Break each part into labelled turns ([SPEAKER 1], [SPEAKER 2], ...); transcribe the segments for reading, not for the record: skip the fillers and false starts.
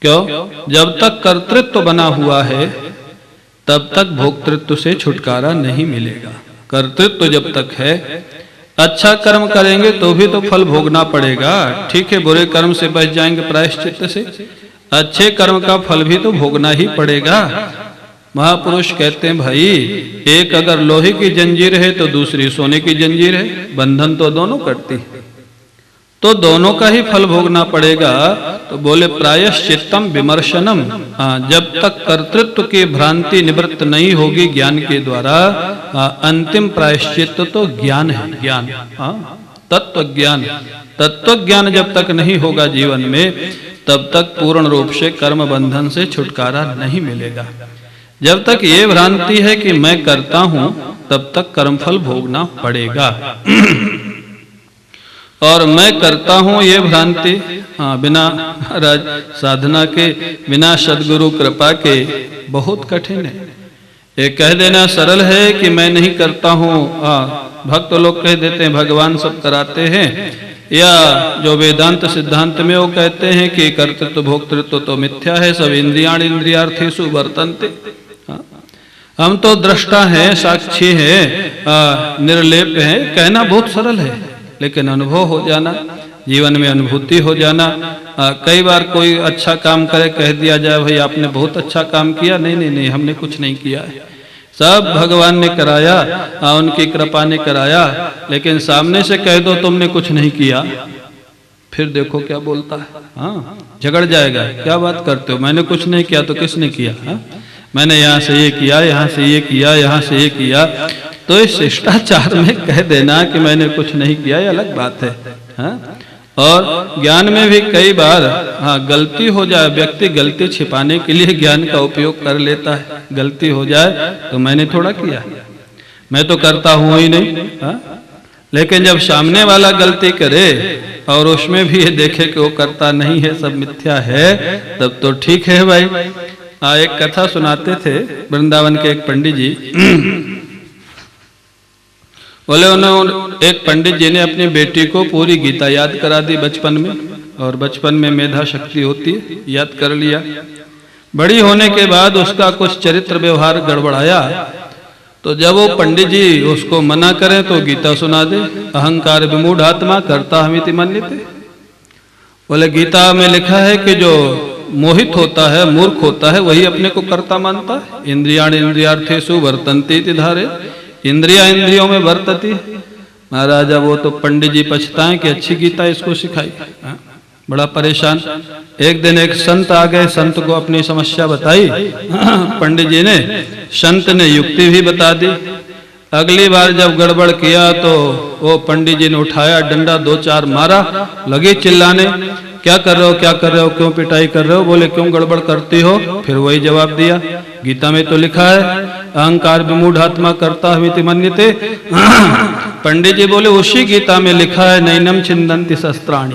[SPEAKER 1] क्यों? जब तक कर्तृत्व बना हुआ है तब तक भोक्तृत्व से छुटकारा नहीं मिलेगा। कर्तृत्व जब तक है, अच्छा कर्म करेंगे तो भी तो फल भोगना पड़ेगा। ठीक है, बुरे कर्म से बच जाएंगे प्रायश्चित्त से, अच्छे कर्म का फल भी तो भोगना ही पड़ेगा। महापुरुष कहते हैं भाई, एक अगर लोहे की जंजीर है तो दूसरी सोने की जंजीर है, बंधन तो दोनों करती है, तो दोनों का ही फल भोगना पड़ेगा। तो बोले प्रायश्चित्तम विमर्शनम, जब तक कर्तृत्व की भ्रांति निवृत्त नहीं होगी ज्ञान के द्वारा, अंतिम प्रायश्चित्त तो ज्ञान है, ज्ञान, तत्व ज्ञान। तत्व ज्ञान जब तक नहीं होगा जीवन में, तब तक पूर्ण रूप से कर्म बंधन से छुटकारा नहीं मिलेगा। जब तक ये भ्रांति है कि मैं करता हूं, तब तक कर्मफल भोगना पड़ेगा। और मैं करता हूं ये भ्रांति बिना महाराज साधना के, बिना सद्गुरु कृपा के बहुत कठिन है। ये कह देना सरल है कि मैं नहीं करता हूं। भक्त लोग कह देते हैं भगवान सब कराते हैं, या जो वेदांत सिद्धांत में वो कहते हैं कि कर्तृत्व भोक्तृत्व तो मिथ्या है, सब इंद्रियाण इंद्रियार्थेषु वर्तन्ते। हम तो दृष्टा हैं, साक्षी हैं, निर्लेप हैं। कहना बहुत सरल है, लेकिन अनुभव हो जाना, जीवन में अनुभूति हो जाना। कई बार कोई अच्छा काम करे, कह दिया जाए भाई आपने बहुत अच्छा काम किया, नहीं नहीं नहीं हमने कुछ नहीं किया है, सब भगवान ने कराया, उनकी कृपा ने कराया। लेकिन सामने से कह दो तुमने कुछ नहीं किया, फिर देखो क्या बोलता है। झगड़ जाएगा, क्या बात करते हो, मैंने कुछ नहीं किया तो किसने किया? मैंने यहाँ से ये किया, यहाँ से ये किया, यहाँ से ये किया। तो इस शिष्टाचार में कह देना कि मैंने कुछ नहीं किया, ये अलग बात है। और ज्ञान में भी कई बार गलती हो जाए, व्यक्ति गलती छिपाने के लिए ज्ञान का उपयोग कर लेता है। गलती हो जाए तो मैंने थोड़ा किया, मैं तो करता हूं ही नहीं। लेकिन जब सामने वाला गलती करे और उसमें भी ये देखे कि वो करता नहीं है, सब मिथ्या है, तब तो ठीक है भाई। एक कथा सुनाते थे वृंदावन के एक पंडित जी। बोले उन्होंने, एक पंडित जी ने अपनी बेटी को पूरी गीता याद करा दी बचपन में, और बचपन में मेधा शक्ति होती है, याद कर लिया। बड़ी होने के बाद उसका कुछ चरित्र व्यवहार गड़बड़ाया, तो जब वो पंडित जी उसको मना करें तो गीता सुना दे। अहंकार विमूढ़ आत्मा कर्ता हमिति मन्यते। बोले गीता में लिखा है कि जो मोहित होता है, मूर्ख होता है, वही अपने को कर्ता मानता है। इंद्रियाण इंद्रियार्थेषु वर्तन्ते इति धारे, इंद्रिया इंद्रियों में वर्तती। महाराजा वो तो पंडित जी पछताएं कि अच्छी गीता इसको सिखाई। बड़ा परेशान। एक दिन एक संत आ गए, संत को अपनी समस्या बताई। पंडित जी ने, संत ने युक्ति भी बता दी। अगली बार जब गड़बड़ किया तो वो पंडित जी ने उठाया डंडा, 2-4 मारा, लगे चिल्लाने, क्या कर रहे हो, क्या कर रहे हो, क्यों पिटाई कर रहे हो? बोले क्यों गड़बड़ करती हो? फिर वही जवाब दिया, गीता में तो लिखा है अहंकार विमूढ़ आत्मा कर्ता हमिति मन्यते। पंडित जी बोले उसी गीता में लिखा है नैनम छिन्दन्ति शस्त्राणि,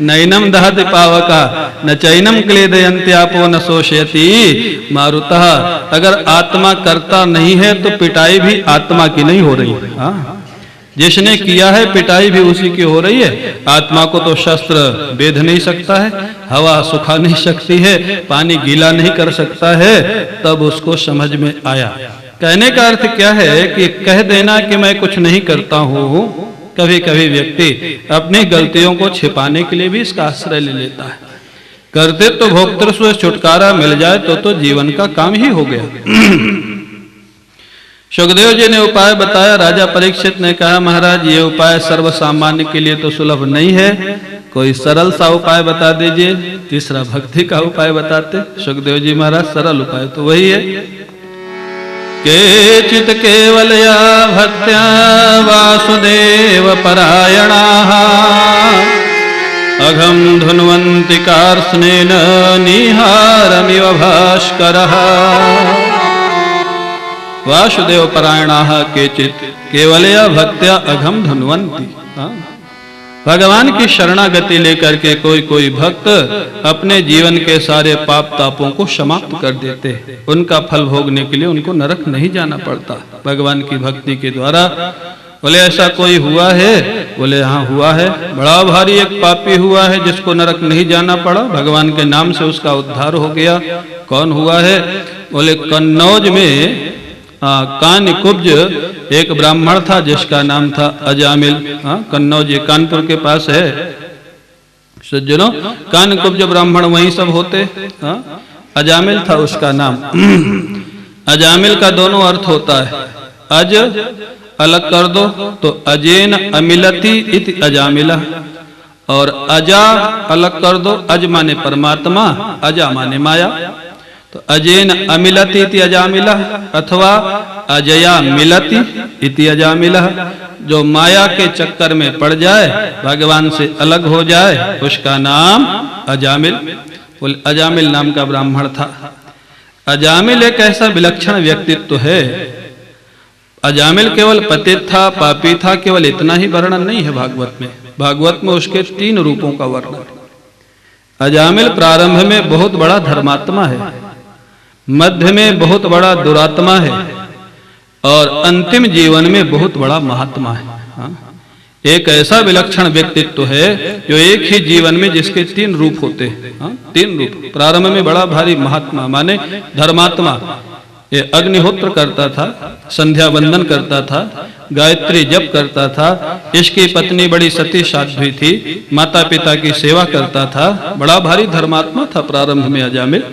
[SPEAKER 1] नैनम दहति पावका न चैनम क्लेदयन्ति आपो न शोषयति मारुतः। अगर आत्मा करता नहीं है तो पिटाई भी आत्मा की नहीं हो रही है। जिसने किया है पिटाई भी उसी की हो रही है। आत्मा को तो शस्त्र बेध नहीं सकता है, हवा सुखा नहीं सकती है, पानी गीला नहीं कर सकता है। तब उसको समझ में आया। कहने का अर्थ क्या है कि कह देना कि मैं कुछ नहीं करता हूँ। कभी कभी व्यक्ति अपनी गलतियों को छिपाने के लिए भी इसका आश्रय ले लेता है। कर्तृत्व तो भोक्तृत्व से छुटकारा मिल जाए तो जीवन का काम ही हो गया। सुखदेव जी ने उपाय बताया। राजा परीक्षित ने कहा महाराज ये उपाय सर्वसामान्य के लिए तो सुलभ नहीं है, कोई सरल सा उपाय बता दीजिए। तीसरा भक्ति का उपाय बताते। सुखदेव जी महाराज सरल उपाय तो वही है, केचित् केवलया भक्त्या वासुदेव परायणाः अघं धुन्वन्ति कार्ष्णेन निहारमिव भास्करः। वासुदेव परायणाः केचित् केवलया भक्त्या अघम धन्वन्ति। भगवान की शरणागति लेकर के कोई भक्त अपने जीवन के सारे पाप तापों को समाप्त कर देते। उनका फल भोगने के लिए उनको नरक नहीं जाना पड़ता भगवान की भक्ति के द्वारा। बोले ऐसा कोई हुआ है बोले हाँ हुआ है, बड़ा भारी एक पापी हुआ है जिसको नरक नहीं जाना पड़ा, भगवान के नाम से उसका उद्धार हो गया। कौन हुआ है? बोले कन्नौज में कानकुब्ज एक ब्राह्मण था जिसका नाम था अजामिल। कन्नौज ये कानपुर के पास है सज्जनों, कानकुब्ज ब्राह्मण वहीं सब होते। अजामिल था उसका नाम। अजामिल का दोनों अर्थ होता है, अज अलग कर दो तो अजेन अमिलति इति अजामिला, और अजा अलग कर दो, अज माने परमात्मा, अजा माने माया। तो अजेन अमिलति इति अजामिला अथवा अजया मिलति इति अजामिला, जो माया के चक्कर में पड़ जाए, भगवान से अलग हो जाए, उसका नाम अजामिल। बोले अजामिल नाम का ब्राह्मण था। अजामिल एक ऐसा विलक्षण व्यक्तित्व है। अजामिल केवल पतित था, पापी था, केवल इतना ही वर्णन नहीं है भागवत में। भागवत में उसके 3 रूपों का वर्णन। अजामिल प्रारंभ में बहुत बड़ा धर्मात्मा है, मध्य में बहुत बड़ा दुरात्मा है, और अंतिम जीवन में बहुत बड़ा महात्मा है। एक ऐसा विलक्षण व्यक्तित्व है जो एक ही जीवन में जिसके 3 रूप होते हैं। 3 रूप। प्रारंभ में बड़ा भारी महात्मा माने धर्मात्मा, ये अग्निहोत्र करता था, संध्या वंदन करता था, गायत्री जप करता था, इसकी पत्नी बड़ी सती साध्वी थी, माता पिता की सेवा करता था, बड़ा भारी धर्मात्मा था प्रारंभ में अजामिल।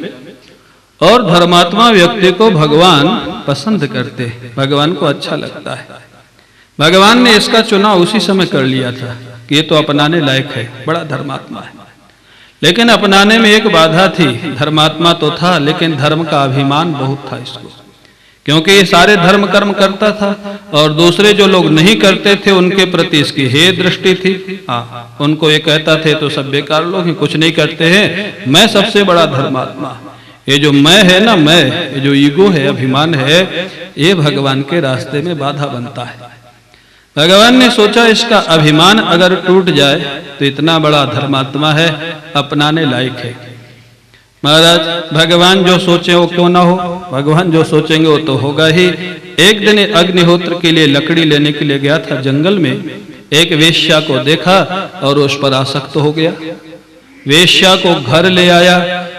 [SPEAKER 1] और धर्मात्मा व्यक्ति को भगवान पसंद करते, भगवान को अच्छा लगता है। भगवान ने इसका चुनाव उसी समय कर लिया था कि ये तो अपनाने लायक है, बड़ा धर्मात्मा है। लेकिन अपनाने में एक बाधा थी, धर्मात्मा तो था लेकिन धर्म का अभिमान बहुत था इसको, क्योंकि ये सारे धर्म कर्म करता था और दूसरे जो लोग नहीं करते थे उनके प्रति इसकी हे दृष्टि थी। उनको ये कहता थे तो सब बेकार लोग हैं, कुछ नहीं करते हैं, मैं सबसे बड़ा धर्मात्मा। ये जो मैं है ना, मैं, ये जो ईगो है, अभिमान है, ये भगवान के रास्ते में बाधा बनता है। भगवान ने सोचा इसका अभिमान अगर टूट जाए तो इतना बड़ा धर्मात्मा है, अपनाने लायक है। महाराज भगवान जो सोचे वो क्यों ना हो, भगवान जो सोचेंगे वो तो होगा ही। एक दिन अग्निहोत्र के लिए लकड़ी लेने के लिए गया था जंगल में, एक वेश्या को देखा और उस पर आसक्त हो गया। वेश्या को घर ले आया,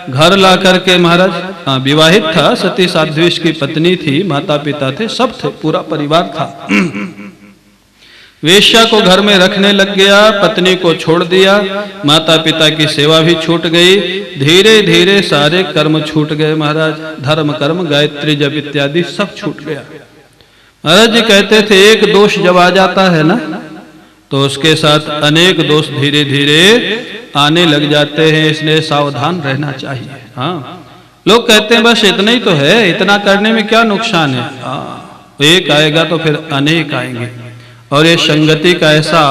[SPEAKER 1] घर ला करके महाराज विवाहित था, सती साध्वी की पत्नी थी, माता पिता थे, सब थे, पूरा परिवार था। वेश्या को घर में रखने लग गया, पत्नी को छोड़ दिया, माता पिता की सेवा भी छूट गई, धीरे धीरे सारे कर्म छूट गए महाराज, धर्म कर्म गायत्री जप इत्यादि सब छूट गया। महाराज जी कहते थे एक दोष जब आ जाता है ना तो उसके साथ अनेक दोष धीरे धीरे आने लग जाते हैं, इसलिए सावधान रहना चाहिए। लोग कहते हैं बस इतना ही तो है, इतना करने में क्या नुकसान है। एक आएगा तो फिर अनेक आएंगे, और ये संगति का ऐसा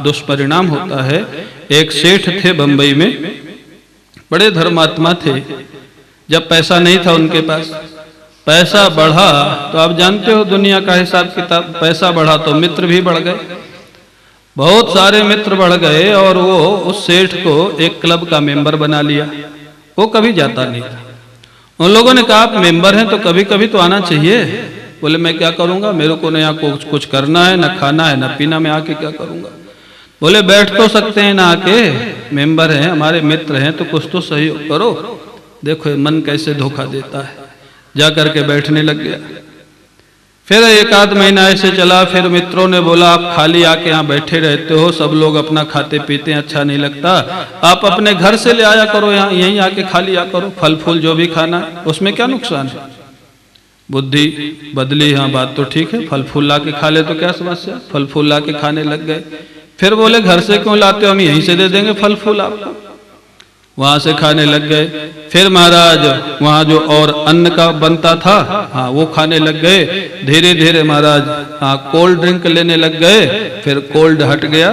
[SPEAKER 1] दुष्परिणाम होता है। एक सेठ थे बंबई में, बड़े धर्मात्मा थे। जब पैसा नहीं था उनके पास, पैसा बढ़ा तो आप जानते हो दुनिया का हिसाब किताब, पैसा बढ़ा तो मित्र भी बढ़ गए, बहुत सारे मित्र बढ़ गए, और वो उस सेठ को एक क्लब का मेंबर बना लिया। वो कभी जाता नहीं था। उन लोगों ने कहा आप मेंबर हैं तो कभी कभी तो आना चाहिए। बोले मैं क्या करूंगा, मेरे को न यहाँ कुछ करना है, न खाना है, न पीना, मैं आके क्या करूंगा। बोले बैठ तो सकते हैं ना आके, मेंबर हैं, हमारे मित्र हैं, तो कुछ तो सहयोग करो। देखो मन कैसे धोखा देता है। जा करके बैठने लग गया। फिर 1 आध महीना ऐसे चला, फिर मित्रों ने बोला आप खाली आके यहाँ बैठे रहते हो, सब लोग अपना खाते पीते हैं, अच्छा नहीं लगता, आप अपने घर से ले आया करो, यहाँ यहीं आके खा लिया करो, फल फूल जो भी खाना है, उसमें क्या नुकसान है। बुद्धि बदली, हाँ बात तो ठीक है, फल फूल ला के खा ले तो क्या समस्या, फल फूल ला के खाने लग गए। फिर बोले घर से क्यों लाते हो, हम यहीं से दे देंगे फल फूल आपको। वहां से खाने लग गए। फिर महाराज वहां जो और अन्न का बनता था, हाँ वो खाने लग गए। धीरे धीरे महाराज हाँ कोल्ड ड्रिंक लेने लग गए, फिर कोल्ड हट गया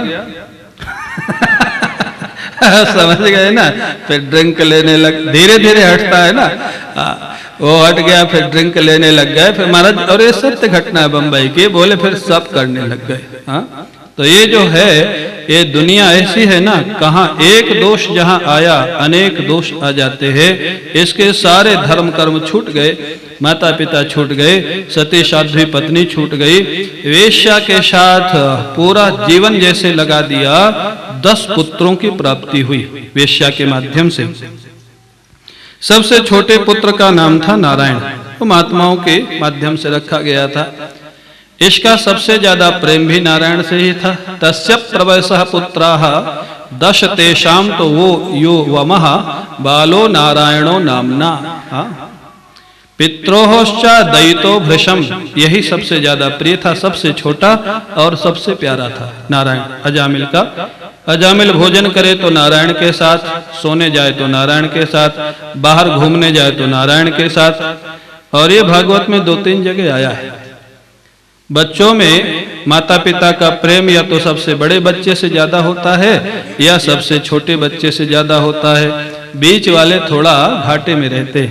[SPEAKER 1] समझ गए ना, फिर ड्रिंक लेने लग, धीरे धीरे हटता है ना, वो हट गया, फिर ड्रिंक लेने लग गए। फिर महाराज, और ये सत्य घटना है बम्बई की, बोले फिर सब करने लग गए। हाँ तो ये जो है, ये दुनिया ऐसी है ना, कहाँ एक दोष जहाँ आया अनेक दोष आ जाते हैं। इसके सारे धर्म कर्म छूट गए, माता पिता छूट गए, सती साध्वी पत्नी छूट गई, वेश्या के साथ पूरा जीवन जैसे लगा दिया। 10 पुत्रों की प्राप्ति हुई वेश्या के माध्यम से। सबसे छोटे पुत्र का नाम था नारायण, वो महात्माओं के माध्यम से रखा गया था। इसका सबसे ज्यादा प्रेम भी नारायण से ही था। तस्य प्रवयसः पुत्राः 10 तेषां तो वो यो वमः बालो नारायणो नामना। पित्रोश्च दयितो भृशम, यही सबसे ज्यादा प्रिय था, सबसे छोटा और सबसे प्यारा था नारायण। अजामिल का, अजामिल भोजन करे तो नारायण के साथ, सोने जाए तो नारायण के साथ, बाहर घूमने जाए तो नारायण के साथ। और ये भागवत में 2-3 जगह आया है। बच्चों में माता पिता का प्रेम या तो सबसे बड़े बच्चे से ज्यादा होता है या सबसे छोटे बच्चे से ज्यादा होता है। बीच वाले थोड़ा घाटे में रहते।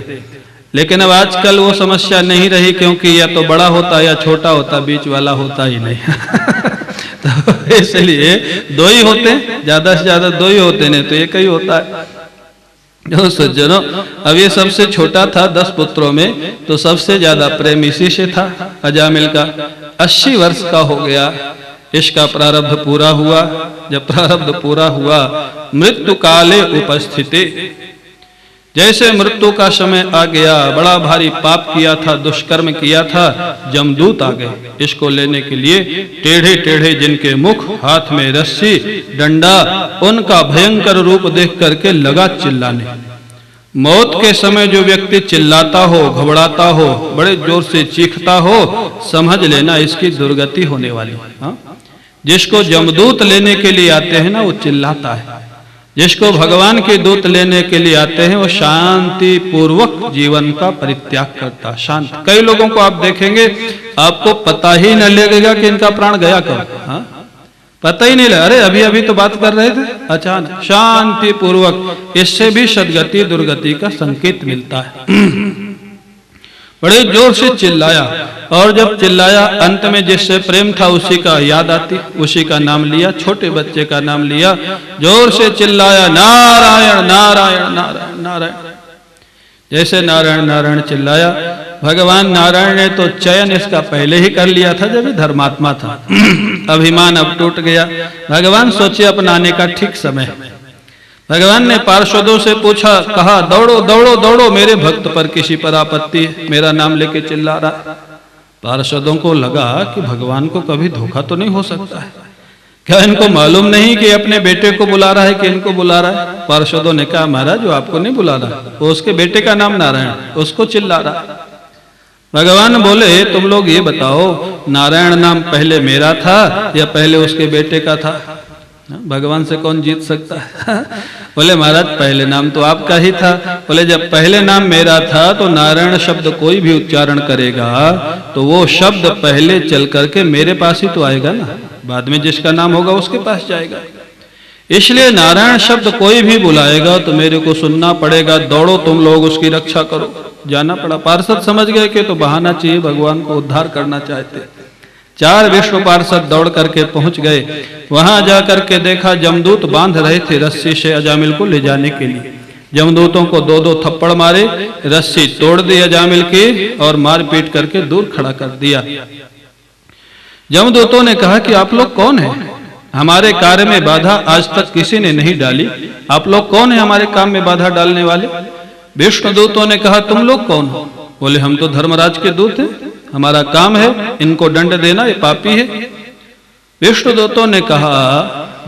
[SPEAKER 1] लेकिन अब आजकल वो समस्या नहीं रही, क्योंकि या तो बड़ा होता या छोटा होता, बीच वाला होता ही नहीं। तो इसलिए 2 ही होते, ज्यादा से ज्यादा 2 ही होते, नहीं तो एक ही होता है। जो सज्जनों, अब ये सबसे छोटा था 10 पुत्रों में, तो सबसे ज्यादा प्रेम इसी से था। अजामिल का 80 वर्ष का हो गया, इसका प्रारब्ध पूरा हुआ। जब प्रारब्ध पूरा हुआ, मृत्यु काले उपस्थिते, जैसे मृत्यु का समय आ गया, बड़ा भारी पाप किया था, दुष्कर्म किया था, जमदूत आ गए इसको लेने के लिए। टेढ़े टेढ़े जिनके मुख, हाथ में रस्सी डंडा, उनका भयंकर रूप देख करके लगा चिल्लाने। मौत के समय जो व्यक्ति चिल्लाता हो, घबराता हो, बड़े जोर से चीखता हो, समझ लेना इसकी दुर्गति होने वाली। जिसको जमदूत लेने के लिए आते हैं ना, वो चिल्लाता है। जिसको भगवान के दूत लेने के लिए आते हैं, वो शांति पूर्वक जीवन का परित्याग करता, शांत। कई लोगों को आप देखेंगे, आपको पता ही न लगेगा कि इनका प्राण गया कब। पता ही नहीं लगा, अरे अभी अभी तो बात कर रहे थे, अचानक शांति पूर्वक। इससे भी सदगति दुर्गति का संकेत मिलता है। बड़े जोर से चिल्लाया, और जब चिल्लाया, अंत में जिससे प्रेम था उसी का याद आती, उसी का नाम लिया, छोटे बच्चे का नाम लिया, जोर से चिल्लाया, नारायण नारायण नारायण नारायण। जैसे नारायण नारायण चिल्लाया, भगवान नारायण ने तो चयन इसका पहले ही कर लिया था, जब ये धर्मात्मा था। अभिमान अब टूट गया। भगवान सोचे अपनाने का ठीक समय। भगवान ने पार्षदों से पूछा, कहा, दौड़ो दौड़ो दौड़ो, मेरे भक्त पर किसी पर आपत्ति है, मेरा नाम लेके चिल्ला रहा। पार्षदों को लगा कि भगवान को कभी धोखा तो नहीं हो सकता है, क्या इनको मालूम नहीं कि अपने बेटे को बुला रहा है कि इनको बुला रहा है। पार्षदों ने कहा, महाराज जो आपको नहीं बुला रहा, वो उसके बेटे का नाम नारायण, उसको चिल्ला रहा। भगवान बोले, तुम लोग ये बताओ, नारायण नाम पहले मेरा था या पहले उसके बेटे का था? भगवान से कौन जीत सकता है? बोले, महाराज पहले नाम तो आपका ही था। बोले, जब पहले नाम मेरा था तो नारायण शब्द कोई भी उच्चारण करेगा तो वो शब्द पहले चल करके मेरे पास ही तो आएगा ना, बाद में जिसका नाम होगा उसके पास जाएगा। इसलिए नारायण शब्द कोई भी बुलाएगा तो मेरे को सुनना पड़ेगा। दौड़ो तुम लोग, उसकी रक्षा करो। जाना पड़ा। पार्षद समझ गए कि तो बहाना चाहिए, भगवान को उद्धार करना चाहते। 4 विष्णु पार्षद दौड़ करके पहुंच गए। वहां जाकर के देखा, जमदूत बांध रहे थे रस्सी से अजामिल को ले जाने के लिए। जमदूतों को 2-2 थप्पड़ मारे, रस्सी तोड़ दी अजामिल की और मार पीट करके दूर खड़ा कर दिया। जमदूतों ने कहा कि आप लोग कौन हैं? हमारे कार्य में बाधा आज तक किसी ने नहीं डाली, आप लोग कौन है हमारे काम में बाधा डालने वाले? विष्णुदूतों ने कहा, तुम लोग कौन हो? बोले, हम तो धर्मराज के दूत हैं, हमारा काम है इनको दंड देना, ये पापी है। विष्णुदूतों ने कहा,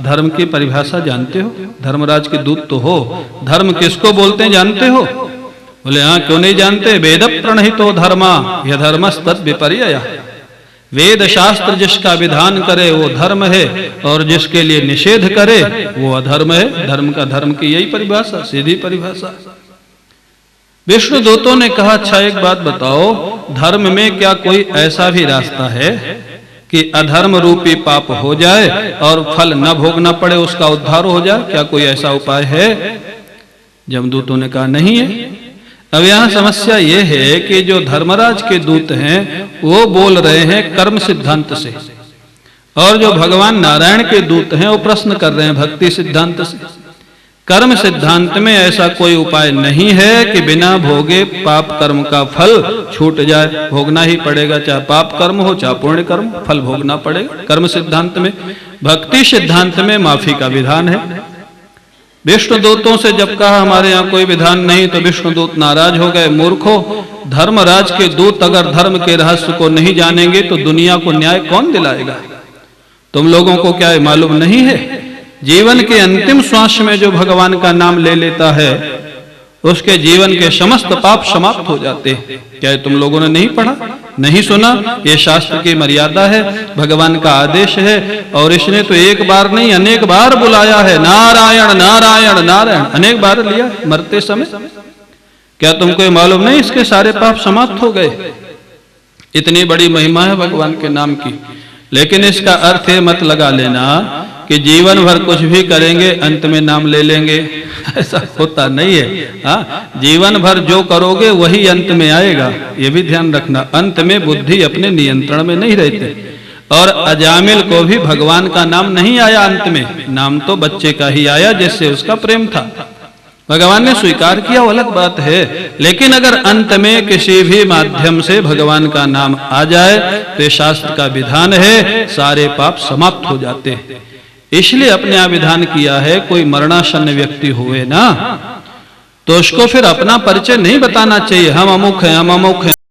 [SPEAKER 1] धर्म की परिभाषा जानते हो? धर्मराज के दूत तो हो, धर्म किसको बोलते हैं जानते हो? बोले, हाँ, क्यों नहीं जानते? वेद प्रणहितो धर्मा यधर्मस्तद विपर्ययः। वेद शास्त्र जिसका विधान करे वो धर्म है, और जिसके लिए निषेध करे वो अधर्म है। धर्म का, धर्म की यही परिभाषा, सीधी परिभाषा। विष्णुदूतों ने कहा, अच्छा एक बात बताओ, धर्म में क्या कोई ऐसा भी रास्ता है कि अधर्म रूपी पाप हो जाए और फल न भोगना पड़े, उसका उद्धार हो जाए? क्या कोई ऐसा उपाय है? जमदूतों ने कहा, नहीं है। अब यहाँ समस्या ये है कि जो धर्मराज के दूत हैं वो बोल रहे हैं कर्म सिद्धांत से, और जो भगवान नारायण के दूत हैं वो प्रश्न कर रहे हैं भक्ति सिद्धांत से। कर्म सिद्धांत में ऐसा कोई उपाय नहीं है कि बिना भोगे पाप कर्म का फल छूट जाए, भोगना ही पड़ेगा, चाहे पाप कर्म हो चाहे पुण्य कर्म, फल भोगना पड़ेगा कर्म सिद्धांत में। भक्ति सिद्धांत में माफी का विधान है। विष्णु दूतों से जब कहा हमारे यहाँ कोई विधान नहीं तो विष्णु दूत नाराज हो गए। मूर्खों, धर्मराज के दूत अगर धर्म के रहस्य को नहीं जानेंगे तो दुनिया को न्याय कौन दिलाएगा? तुम लोगों को क्या मालूम नहीं है, जीवन के अंतिम श्वास में जो भगवान का नाम ले लेता है उसके जीवन के समस्त पाप समाप्त हो जाते हैं। क्या तुम लोगों ने नहीं पढ़ा, नहीं सुना? ये शास्त्र की मर्यादा है, भगवान का आदेश है। और इसने तो एक बार नहीं अनेक बार बुलाया है, नारायण नारायण नारायण, अनेक बार लिया मरते समय। क्या तुमको मालूम नहीं इसके सारे पाप समाप्त हो गए? इतनी बड़ी महिमा है भगवान के नाम की। लेकिन इसका अर्थ है मत लगा लेना कि जीवन भर कुछ भी करेंगे अंत में नाम ले लेंगे, ऐसा होता नहीं है। हाँ, जीवन भर जो करोगे वही अंत में आएगा, ये भी ध्यान रखना। अंत में बुद्धि अपने नियंत्रण में नहीं रहती। और अजामिल को भी भगवान का नाम नहीं आया अंत में, नाम तो बच्चे का ही आया जिससे उसका प्रेम था। भगवान ने स्वीकार किया वो अलग बात है, लेकिन अगर अंत में किसी भी माध्यम से भगवान का नाम आ जाए तो ये शास्त्र का विधान है, सारे पाप समाप्त हो जाते हैं। इसलिए अपने यहाँ विधान किया है कोई मरणासन्न व्यक्ति हुए ना तो उसको फिर अपना परिचय नहीं बताना चाहिए, हम अमुक हैं हम अमुक हैं।